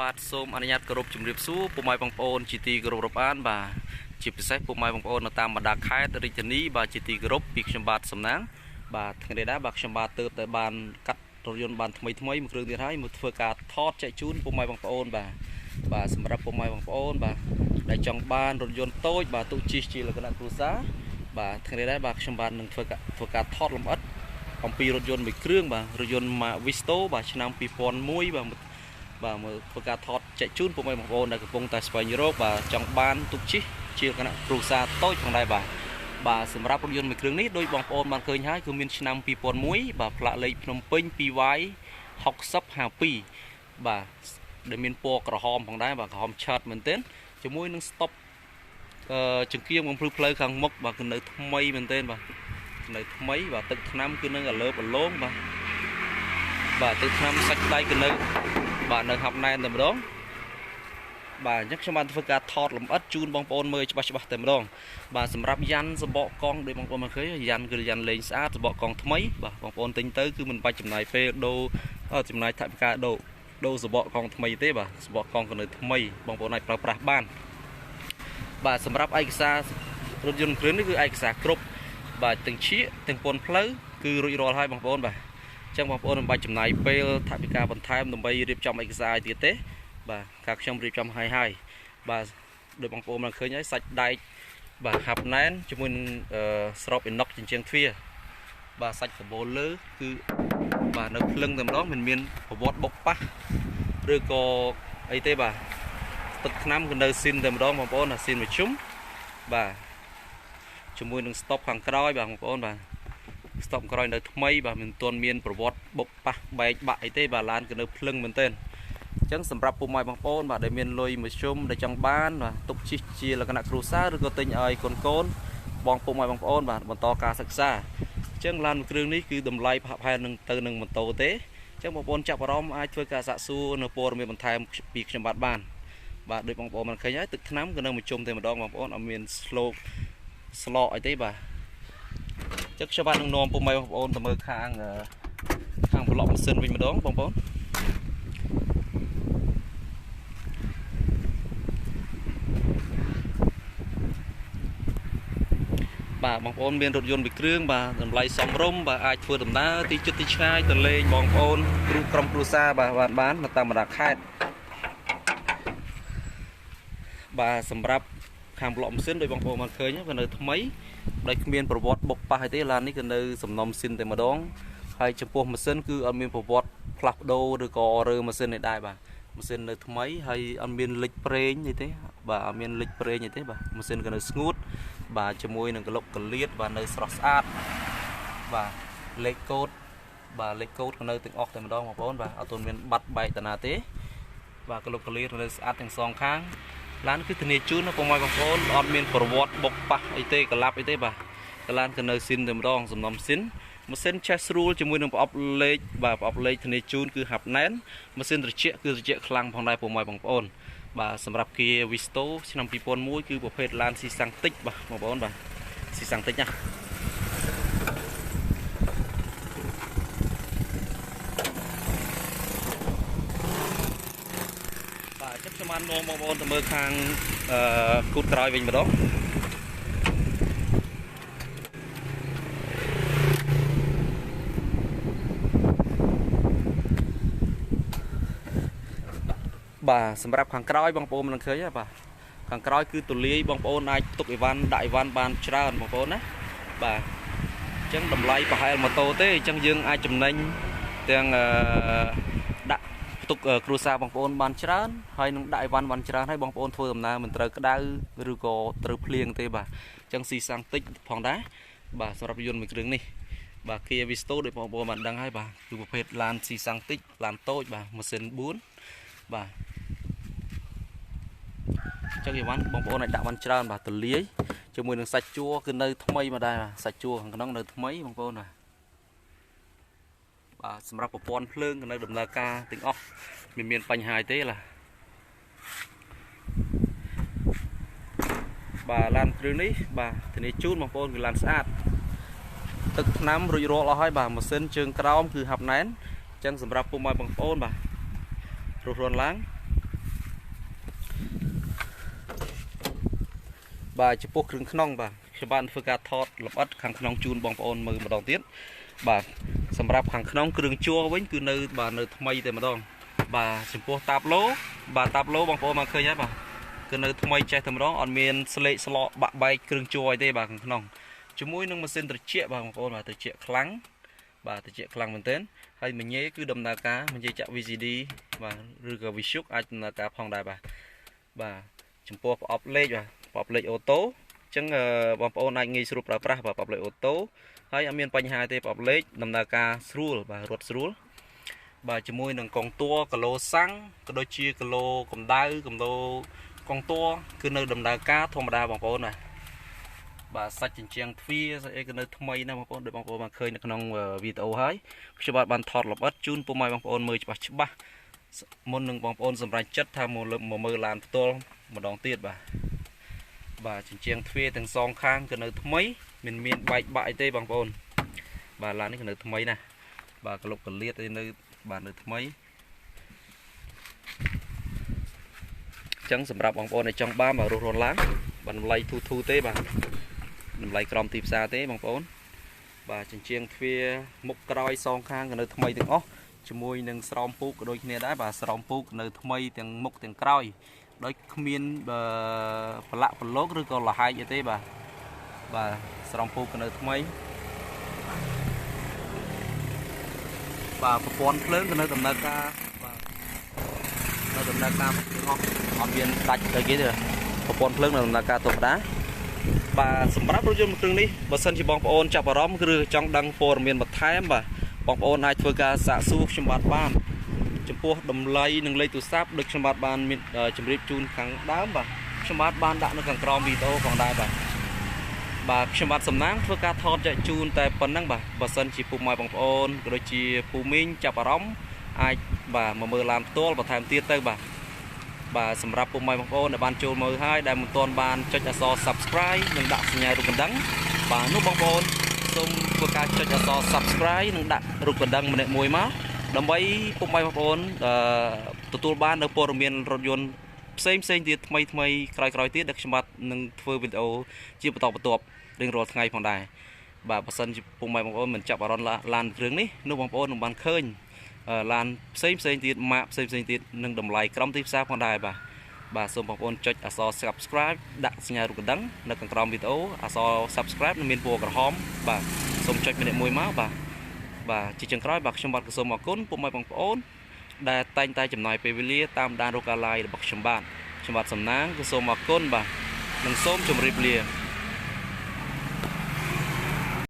បាទសូមអនុញ្ញាតគោរពជំរាបសួរពុកម៉ែបងប្អូនជាទីគោរពរាប់អានបាទជាពិសេសពុកម៉ែបងប្អូននៅតាមបណ្ដាខេត្តរាជធានីបាទជាទីគោរពពីខ្ញុំបាទសំណាងបាទថ្ងៃនេះដែរបាទខ្ញុំបាទទើបតែបានកាត់រថយន្តបានថ្មីមួយគ្រឿងទៀតហើយមកធ្វើការថតចែកជូនពុកម៉ែបងប្អូនបាទសម្រាប់ពុកម៉ែបងប្អូនបាទដែលចង់បានរថយន្តតូចបាទទុកជិះជាលក្ខណៈគ្រួសារបាទថ្ងៃនេះដែរបាទខ្ញុំបាទនឹងធ្វើការថតលម្អិតអំពីរថយន្តមួយគ្រឿងបាទរថយន្ត Visto បាទឆ្នាំ2001បាទមើលធ្វើការថតចែកជូនពុកម៉ែបងប្អូនដែលកំពុងតែស្វែងរកបាទចង់បានទុកជិះជាលក្ខណៈគ្រួសារតូចផងដែរបាទសម្រាប់រថយន្តមួយគ្រឿងនេះដោយបងប្អូនបានឃើញហើយគឺមានឆ្នាំ2001បាទផ្លាកលេខភ្នំពេញ 2Y 6052បាទដែលមានពណ៌ក្រហមផងដែរបាទក្រហមឆើតមែនទែនជាមួយនឹង stop ចង្គៀងបំភ្លឺផ្លូវខាងមុខបាទគឺនៅថ្មីមែនទែនបាទនៅថ្មីបាទទឹកថ្នាំគឺនឹងអលើបអលោងបាទទឹកថ្នាំសាច់ដៃគឺនៅបាទនៅហាប់ណែនតែម្ដងបាទអញ្ចឹងខ្ញុំបានធ្វើការថតលម្អិតជូនបងប្អូនមើលច្បាស់តែម្ដងបាទសម្រាប់យ៉ាន់សបកកង់ដូចបងប្អូនមកឃើញយ៉ាន់គឺយ៉ាន់លេងស្អាតសបកកង់ថ្មីបាទបងប្អូនទិញទៅគឺមិនបាច់ចំណាយពេលដូរចំណាយថវិកាដូរសបកកង់ថ្មីទេបាទសបកកង់ក៏នៅថ្មីបងប្អូនអាចប្រើប្រាស់បានបាទសម្រាប់ឯកសាររថយន្តគ្រឿងនេះគឺឯកសារគ្រប់បាទទាំងឈៀកទាំងពន្ធផ្លូវគឺរួចរាល់ហើយបងប្អូនបាទអញ្ចឹងបងប្អូនមិនបាច់ចំណាយពេលថវិកាបន្ថែមដើម្បីរៀបចំឯកសារទៀតទេបាទការខ្ញុំរៀបចំហើយបាទដោយបងប្អូនបានឃើញហើយសាច់ដែកបាទហាប់ណែនជាមួយនឹងស្របអ៊ីណុកជញ្ជាំងទ្វារបាទសាច់កាបូលលើគឺបាទនៅភ្លឹងតែម្ដងមិនមានប្រវត្តិបុកប៉ះឬក៏អីទេបាទទឹកថ្នាំគឺនៅស៊ីនតែម្ដងបងប្អូនស៊ីនមួយជុំបាទជាមួយនឹង stop ខាងក្រោយបាទបងប្អូនបាទ stop ក្រោយនៅថ្មីបាទមិនទាន់មានប្រវត្តិបុកប៉ះបែកបាក់អីទេបាទឡានគឺនៅភ្លឹងមែនទែនអញ្ចឹងសម្រាប់ពុកម៉ែបងប្អូនបាទដែលមានលុយមួយជុំដែលចង់បានបាទទុកជិះជាលក្ខណៈគ្រួសារឬក៏ទិញឲ្យកូនបងពុកម៉ែបងប្អូនបាទបន្តការសិក្សាអញ្ចឹងឡានមួយគ្រឿងនេះគឺតម្លៃប្រហែលនឹងទៅនឹងម៉ូតូទេអញ្ចឹងបងប្អូនចាប់អារម្មណ៍អាចធ្វើការសាកសួរនៅព័ត៌មានបន្ថែមពីខ្ញុំបានដោយបងប្អូនបានឃើញហើយទឹកថ្នាំគឺនៅមួយជុំតែម្ដងបងប្អូនអត់មានស្លោកស្លោកអីទេបាទចឹកខ្ញុំបាទនឹងនាំពុកម៉ែបងប្អូនទៅមើលខាងប្លុកម៉ាស៊ីនវិញម្ដងបងប្អូនបាទបងប្អូនមានរថយន្តមួយគ្រឿងបាទតម្លៃសមរម្យបាទអាចធ្វើដំណើរទីជិតទីឆ្ងាយទៅលេងបងប្អូនក្រុមគ្រួសារបាទបាននៅតាមបណ្ដាខេត្តបាទសម្រាប់ខាងប្លុកម៉ាស៊ីនដោយបងប្អូនបានឃើញវានៅថ្មីដោយគ្មានប្រវត្តិបុកប៉ះអីទេឡាននេះគឺនៅសំណុំស៊ីនតែម្ដងហើយចំពោះម៉ាស៊ីនគឺអត់មានប្រវត្តិផ្លាស់ប្ដូរឬក៏រើម៉ាស៊ីននេះដែរបាទម៉ាស៊ីននៅថ្មីហើយអត់មានលិចប្រេងអីទេបាទអត់មានលិចប្រេងអីទេបាទម៉ាស៊ីនក៏នៅស្ងួតបាទជាមួយនឹងក្លុកកលៀតបាទនៅស្រស់ស្អាតបាទលេខកូដបាទលេខកូដក៏នៅទាំងអស់តែម្ដងបងប្អូនបាទអត់ទាន់មានបាត់បែកតាណាទេបាទក្លុកកលៀតនៅស្អាតទាំងសងខាងឡានគឺធានាជូនណាពុកម៉ែបងប្អូនអត់មានប្រវត្តិបុកប៉ះអីទេកលាប់អីទេបាទឡានគឺនៅស៊ីនតែម្ដងសំណុំស៊ីនម៉ាស៊ីនឆេះស្រួលជាមួយនឹងប្រអប់លេខបាទប្រអប់លេខធានាជូនគឺហាប់ណែនម៉ាស៊ីនត្រជាក់គឺត្រជាក់ខ្លាំងផងដែរពុកម៉ែបងប្អូនបាទសម្រាប់ Kia Visto ឆ្នាំ2001គឺប្រភេទឡានស៊ីសាំងតិចបាទបងប្អូនបាទស៊ីសាំងតិចណាបាទចាប់ខ្ញុំបាននាំបងប្អូនទៅមើលខាងគូតក្រោយវិញម្ដងបាទសម្រាប់ខាងក្រោយបងប្អូននឹងឃើញបាទខាងក្រោយគឺទូលាយបងប្អូនអាចទុកអីវ៉ាន់ដាក់អីវ៉ាន់បានច្រើនបងប្អូនណាបាទអញ្ចឹងតម្លៃប្រហែលម៉ូតូទេអញ្ចឹងយើងអាចចំណេញទាំងដាក់ទុកគ្រួសារបងប្អូនបានច្រើនហើយនឹងដាក់អីវ៉ាន់បានច្រើនហើយបងប្អូនធ្វើដំណើរមិនត្រូវក្តៅឬក៏ត្រូវភ្លៀងទេបាទអញ្ចឹងស៊ីសាំងតិចផងដែរបាទសម្រាប់យន្តមួយគ្រឿងនេះបាទ Kia Visto ដូចបងប្អូនបានដឹងហើយបាទគឺប្រភេទឡានស៊ីសាំងតិចឡានតូចបាទម៉ាស៊ីន4បាទចឹងយីវ៉ាន់បងប្អូនអាចដាក់បានច្រើនបាទទលាយជាមួយនឹងសាច់ជួរគឺនៅថ្មីមកដែរបាទសាច់ជួរខាងក្នុងនៅថ្មីបងប្អូនបាទសម្រាប់ប្រព័ន្ធភ្លើងក៏នៅដំណើរការទាំងអស់មិនមានបញ្ហាទេឡាបាទឡានគ្រឿងនេះបាទធានាជូនបងប្អូនគឺឡានស្អាតទឹកថ្នាំរួចរាល់អស់ហើយបាទម៉ាស៊ីនជើងក្រោមគឺហាប់ណែនអញ្ចឹងសម្រាប់ពុកម៉ែបងប្អូនបាទរស់រានឡើង bà chụp bút rừng khăn bà cho bạn phơi cá thọt lập ớt khăn khăn chun bong ôn mờ một đòn tiết bà sầm rạp khăn khăn rừng chua với cứ nơi bà nơi thay để mà đòn bà chụp bút tạp lố bong ôn mà khơi nhá bà cứ nơi thay chạy thầm đó on miền sle slo bạ bay rừng chua đây bà khăn khăn chúng mũi nâng mà xin từ chia bà bong ôn mà từ chia kháng bà từ chia kháng mình tên hay mình nhớ cứ đầm đá cá mình dây chạm VCD và rừng vi súc ai đầm đá cá phong đài bà chụp bút ọp lê rồi bọc lệ ô tô chẳng bọc ôn anh nghi sụp ra và bọc lệ ô tô hay ở miền Pành Hai thì bọc lệ nằm đà ca srul và ruột srul bà chỉ môi nằng con tua cà lô sáng cái đôi chia cà lô cầm đai cầm lô con tua cứ nơi đầm đà ca thong đà bọc ôn này bà sạch chỉnh trang phi cái nơi thay nè bọc ôn để bọc ôn mà khơi nè con video hay cho bạn bàn thọt lọc ớt chun po mai bọc ôn mười chụp ba môn nằng bọc ôn sầm rải chất tham một mưa làn to một đòn tiệt bà chỉnh trang thuê từng song khang cái nơi mấy miền bại tê bằng ôn bà là cái nơi mấy nè bà cái lục cái liệt nơi bà nơi mấy chẳng sầm rạp bằng ôn này trong ba mà rôn láng bằng lay thu tế bà lay crom tìm xa tế bằng ôn bà chỉnh trang thuê một cái song khang cái nơi mấy từng ó cho môi nâng sòng puk đôi kia đã bà sòng puk nơi mấy từng mục từng còi đôi miền lạ lốt rồi còn là hai vậy thế bà sòng phu cái nơi mấy bà phòn lớn cái nơi tầm nơi ca nơi tầm nơi ca ngon họ miền đặt cái kia rồi phòn lớn là tầm nơi ca tụt đá bà sắm bát đôi chân một từng đi bà sân chỉ bong phòn chập vào đó cứ trong đăng phòn miền một thái bà bong phòn hai phơi ca xạ su trong bát ban chấm po đầm lay nâng lay từ sáp được trong bát ban miền chấm rip chun kháng đá bà trong bát ban đã nó càng crom video còn đại bà trong bát sầm nắng phơi ca thọt chạy chun tại phần năng bà sân chỉ phụ mai bong phòn rồi chỉ phụ minh chập vào đó ai bà mà mưa làm to và tham tiết tới bà sầm rạp phụ mai bong phòn để ban chôn mưa hai đại một tuần ban cho nhà so subscribe nâng đặt nhà rục đắng bà nút bong phòn xong phơi ca cho nhà so subscribe nâng đặt rục đắng mình mùi má đầm bay phụ mai bong phòn tụi ban ở port miền rốt yun xem tiết thay cày tiết được xem nâng phơi video chia bắt tập đừng rồi ngày phòng đài bà sân phụ mai bong phòn mình chập vào lan rừng ní nút bong phòn bàn khơi lan xem tiết map xem tiết nâng đầm lầy crom tiếp xa phòng đài bà xong bong phòn cho so subscribe đặt nhà rục đắng nâng càng crom video so subscribe nâng miền bùa cả hóm bà xong cho mình mùi má bà chỉ chẳng nói bạc trong bạc số mà cún phụ mai bong phòn đã tay chấm nói về lia tam đan roca lai bạc trong bạc sầm nang số mà cún bà nâng xôm chấm rip lia